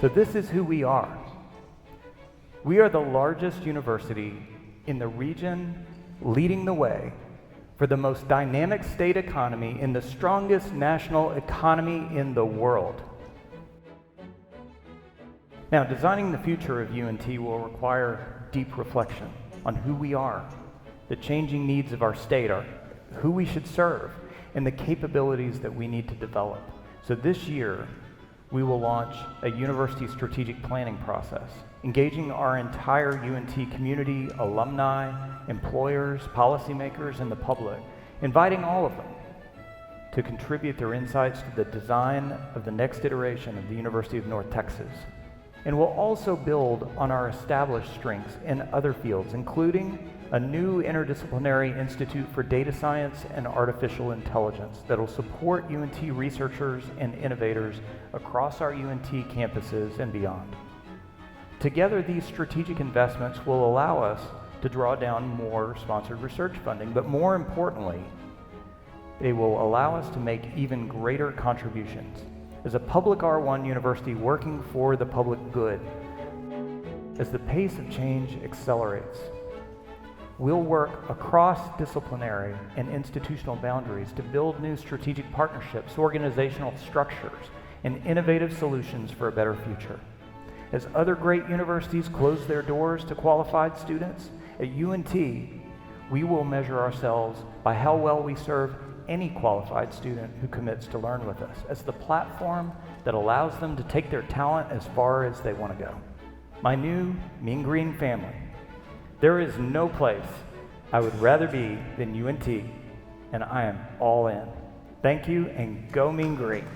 So this is who we are. We are the largest university in the region, leading the way for the most dynamic state economy in the strongest national economy in the world. Now, designing the future of UNT will require deep reflection on who we are, the changing needs of our state, who we should serve, and the capabilities that we need to develop. So this year, we will launch a university strategic planning process, engaging our entire UNT community, alumni, employers, policymakers, and the public, inviting all of them to contribute their insights to the design of the next iteration of the University of North Texas. And we'll also build on our established strengths in other fields, including a new interdisciplinary institute for data science and artificial intelligence that will support UNT researchers and innovators across our UNT campuses and beyond. Together, these strategic investments will allow us to draw down more sponsored research funding, but more importantly, they will allow us to make even greater contributions as a public R1 university working for the public good. As the pace of change accelerates, we'll work across disciplinary and institutional boundaries to build new strategic partnerships, organizational structures, and innovative solutions for a better future. As other great universities close their doors to qualified students, at UNT, we will measure ourselves by how well we serve any qualified student who commits to learn with us as the platform that allows them to take their talent as far as they want to go. My new Mean Green family, there is no place I would rather be than UNT, and I am all in. Thank you, and go Mean Green.